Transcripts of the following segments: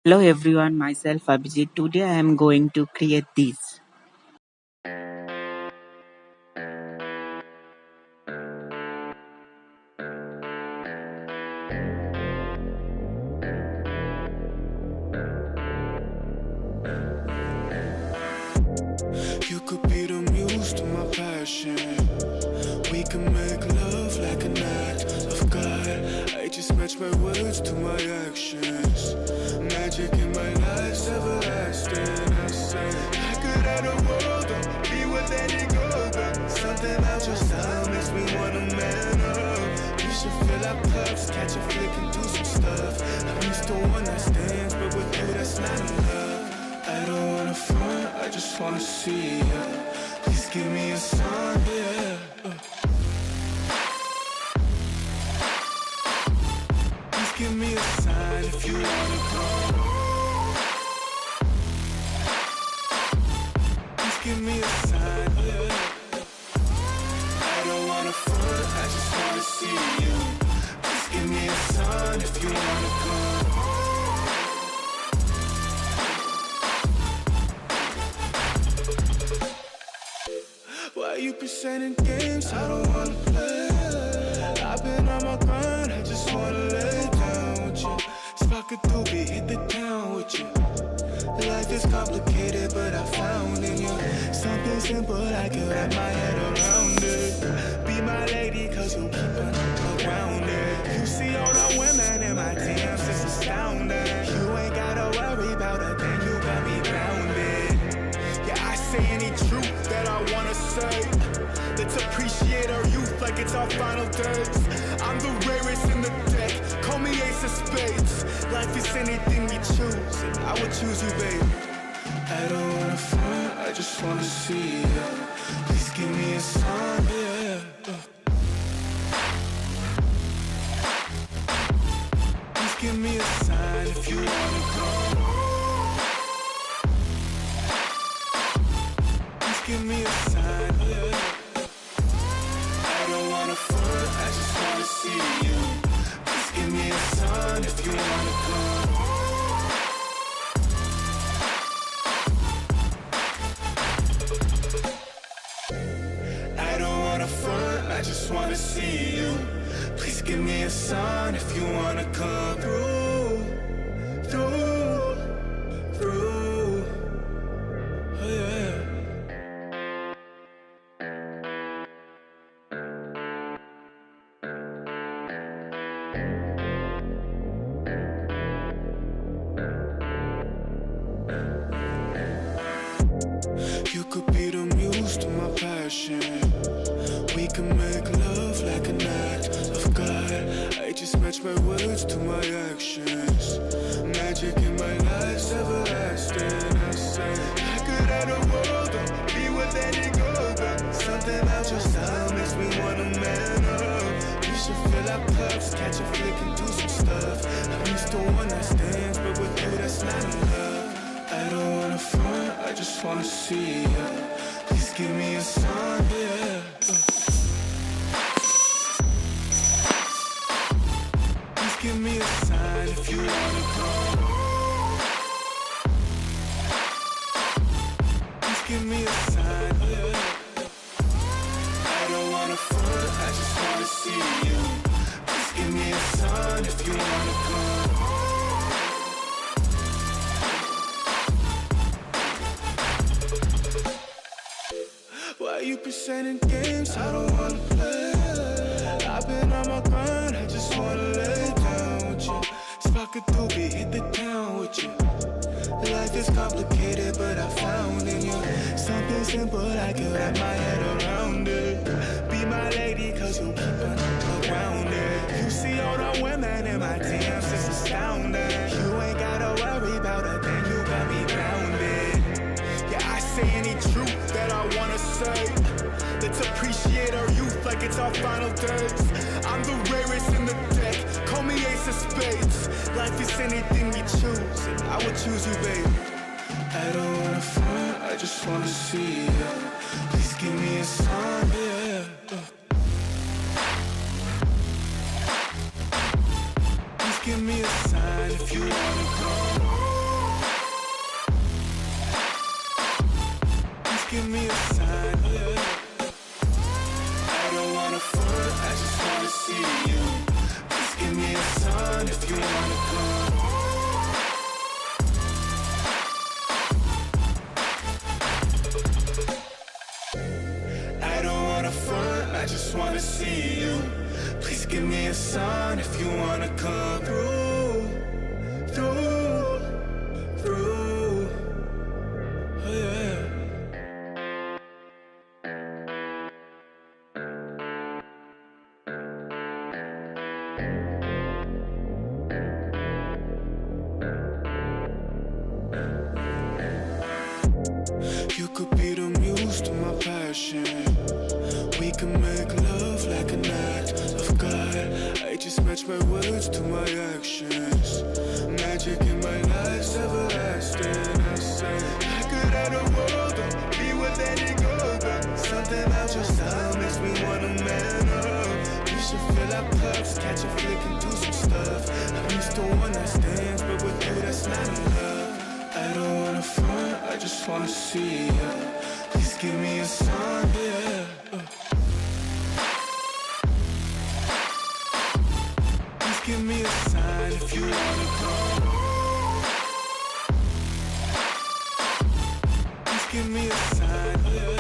Hello everyone, myself Abhijit. Today I am going to create this. You could be the muse to my passion. We can make love like an act of God. I just match my words to my actions. Magic in my life's everlasting. I say I could have the world, be with any girl, but something about your style makes me wanna man up. We should fill our cups, catch a flick and do some stuff. I'm used to one night stands, but with you that's not enough. I don't wanna front, I just wanna see ya. Please give me a sign, yeah. Please give me a sign if you wanna come. Please give me a sign, yeah. I don't wanna front, I just wanna see you. Please give me a sign if you wanna come. Why you presenting games I don't wanna play? I've been on my grind, I just wanna lay down with you. Spark a doobie, hit the town with you. Life is complicated, but I found in you something simple, I can wrap my head around it. Be my lady, cause you keep on around it. You see all the women in my DMs, it's astounding. You ain't gotta worry about a thing, you got me grounded. Yeah, I say any truth that I wanna say. Let's appreciate our youth like it's our final days. I'm the rarest in the deck, call me ace of spades. Life is anything we choose, and I would choose you, babe. I don't wanna front, I just wanna see ya. Please give me a sign, yeah. Please give me a sign if you wanna come. Please give me a sign, yeah. I don't wanna front, I just wanna see you. Please give me a sign if you wanna come. I don't wanna front, I just wanna see you. Please give me a sign if you wanna come through, through, through. Oh yeah. You could be the muse to my passion. We can make love like an act of God. I just match my words to my actions. Magic in my life's everlasting. I say I could have the world, be with any girl, but something about your style makes me wanna man up. We should fill our cups, catch a flick and do some stuff. I'm used to one night stands, but with you that's not enough. I don't wanna front, I just wanna see ya. Please give me a sign, yeah. Please give me a sign if you wanna come. Please give me a sign, yeah. I don't wanna front, I just wanna see you. Please give me a sign if you wanna come. Why you presenting games I don't wanna play? I've been on my grind, I just wanna lay down with you. Spark a doobie, hit the town with you. Life is complicated, but I found in you something simple, I can wrap my head around it. Be my lady, cause you keep on around it. You see all the women in my DMs, it's astounding. You ain't gotta worry about a thing, you got me grounded. Yeah, I say any truth that I wanna say. Let's appreciate our youth like it's our final days. I'm the rarest in the deck, call me ace of spades. Life is anything we choose, and I would choose you, babe. I don't wanna front, I just wanna see ya. Please give me a sign, yeah. Please give me a sign if you wanna come. sign if you wanna come through, through. Oh yeah. You could be the muse to my passion. We can make love like an act of God. I just match my words to my actions. Magic in my life's everlasting. I say I could have the world or be with any girl, but something about your style makes me wanna man up. We should fill our cups, catch a flick and do some stuff. I'm used to one night stands, but with you that's not enough. I don't wanna front, I just wanna see ya. Please give me a sign, yeah. Please give me a sign if you wanna come. Please give me a sign, yeah.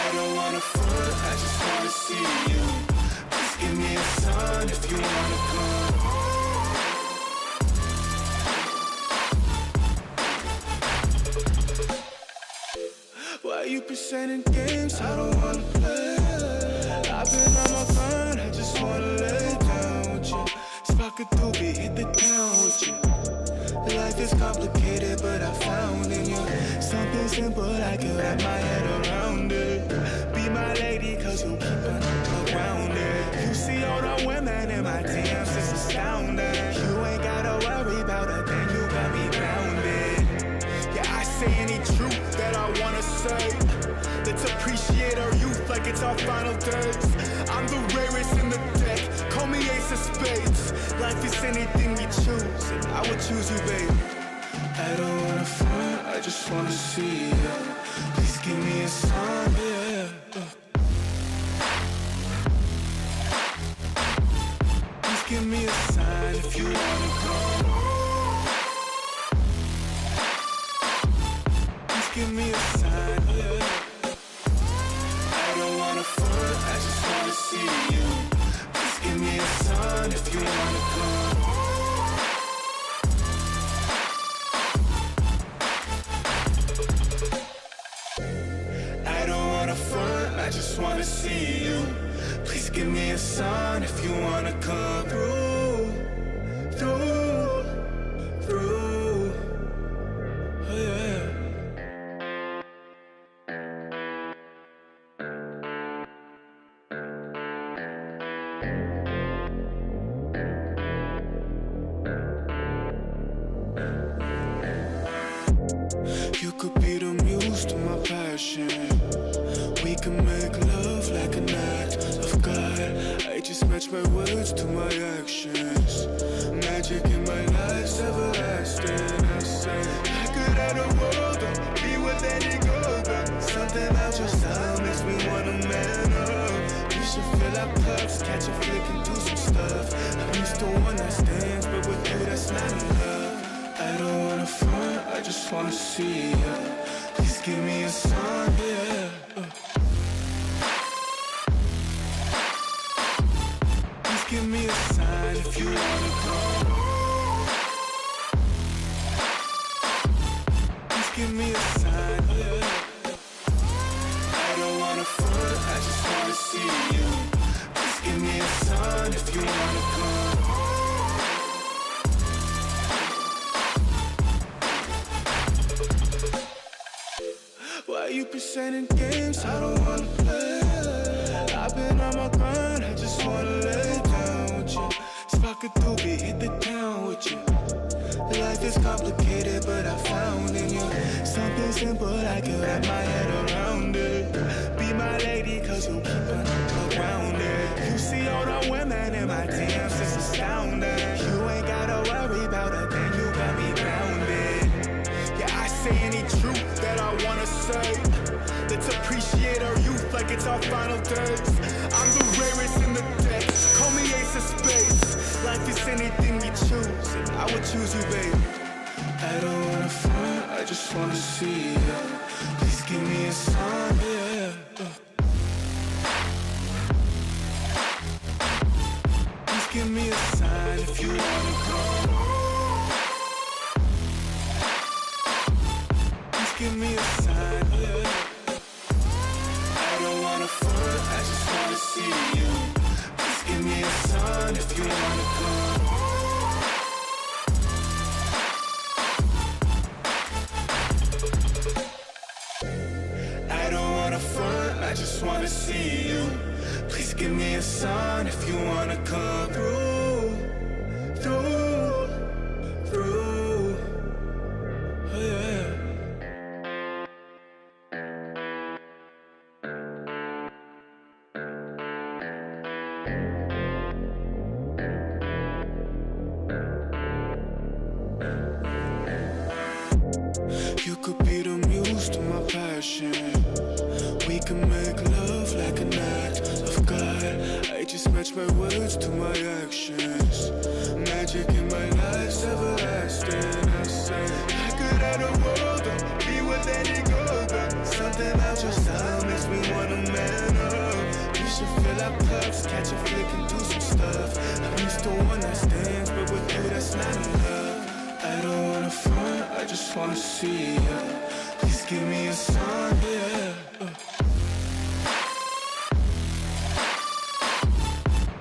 I don't wanna front, I just wanna see you. Please give me a sign if you wanna come. Why you presenting games I don't wanna play? I've been on my grind, I just wanna lay down with you. Spark a doobie, hit the town with you. Life is complicated, but I found in you something simple, I can wrap my head around it. Be my lady, cause you keep it around it. You see all the women in my DMs, it's astounding. You ain't gotta worry about a thing, you got me grounded. Yeah, I say any truth that I wanna say. Let's appreciate our youth like it's our final days. I'm the rarest in the deck, call me ace of spades. Life is anything we choose, and I would choose you, babe. I don't wanna front, I just wanna see ya. Please give me a sign, yeah. Please give me a sign if you wanna come. Give me a sign, yeah. I don't wanna front, I just wanna see you. Please give me a sign if you wanna come. I don't wanna front, I just wanna see you. Please give me a sign if you wanna come through, through. Oh yeah. You could be the muse to my passion. We can make love like an act of God. I just match my words to my actions. Magic in my life's everlasting. I say I could have the world or be with any girl, but something about your style makes me wanna man up. We should fill our cups, catch a flick and do some stuff. I'm used to one night stands, but with you that's not enough. I don't wanna front, I just wanna see ya. Please give me a sign, yeah. Please give me a sign if you wanna come. Please give me a sign, yeah. I don't wanna front, I just wanna see you. Please give me a sign if you wanna come. Why you presenting games I don't wanna play? I've been on my grind, I just wanna lay down with you. Spark a doobie, hit the town with you. Life is complicated, but I found in you something simple, I can wrap my head around it. Be my lady, cause you keep it around it. You see all the women in my DMs, it's astounding. You ain't gotta worry about a thing, you got me grounded. Yeah, I say any truth that I wanna say. Let's appreciate our youth like it's our final days. I'm the rarest in the deck, call me ace of spades. Life is anything we choose, and I would choose you, babe. I don't wanna front, I just wanna see ya. Please give me a sign, yeah. wanna come. Please give me a sign, yeah. I don't wanna front, I just wanna see you. Please give me a sign if you wanna come. I don't wanna front, I just wanna see you. Please give me a sign if you wanna come through, through, oh yeah. You could be the muse to my passion. We can make love like an act of God. I just match my words to my actions. Magic in my life's everlasting. I say I could have the world, but be with let it go. But something about your style makes me wanna man up. We should fill our cups, catch a flick and do some stuff. I'm used to one night stands, but with you that's not enough. I don't wanna front, I just wanna see ya. Please give me a sign, yeah.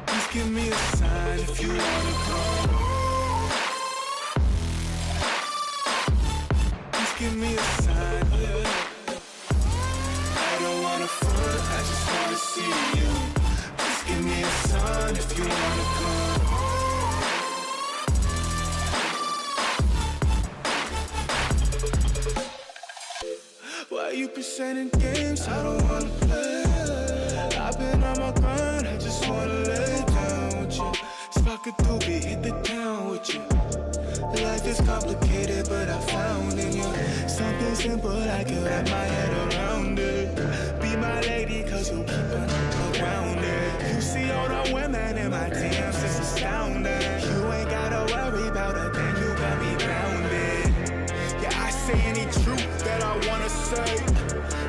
Please give me a sign if you wanna come. Please give me a sign, yeah. I don't wanna front, I just wanna see you. Please give me a sign if you wanna come. Why you presenting games I don't wanna play? I've been on my grind, I just wanna lay down with you. Spark a doobie, hit the town with you. Life is complicated, but I found in you something simple, I can wrap my head around it. Be my lady, cause you keep on around it. You see all the women in my DMs, it's astounding. You ain't gotta worry about a thing, you got me grounded. Yeah, I say any truth that I wanna say.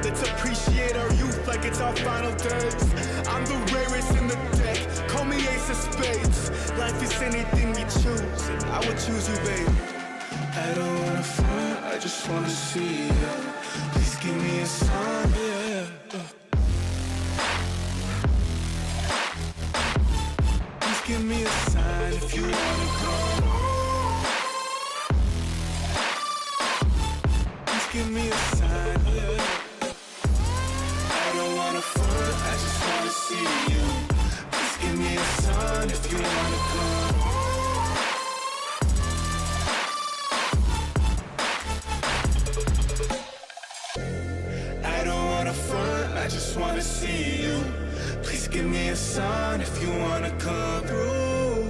Let's appreciate our youth like it's our final days. I'm the rarest in the deck, call me ace of spades. Life is anything we choose, and I would choose you, babe. I don't wanna front, I just wanna see ya. Please give me a sign, yeah. Please give me a sign if you wanna come. Please give me a sign, yeah. I don't wanna front, I just wanna see you. Please give me a sign if you wanna come. I don't wanna front, I just wanna see you. Please give me a sign if you wanna come through,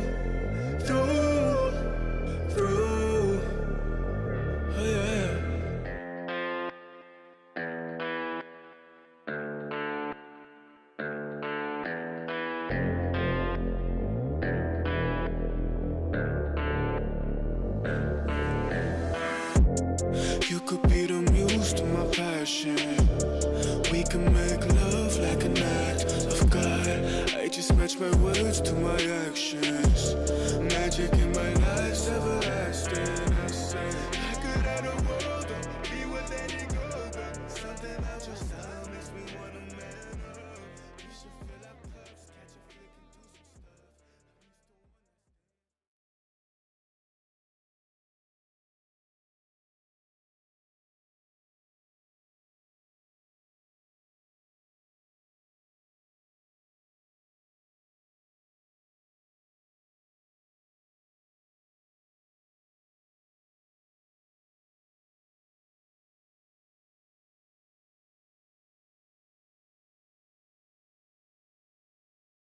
through, oh yeah. You could be the muse to my passion. We can make love like an act of God. I just match my words to my actions.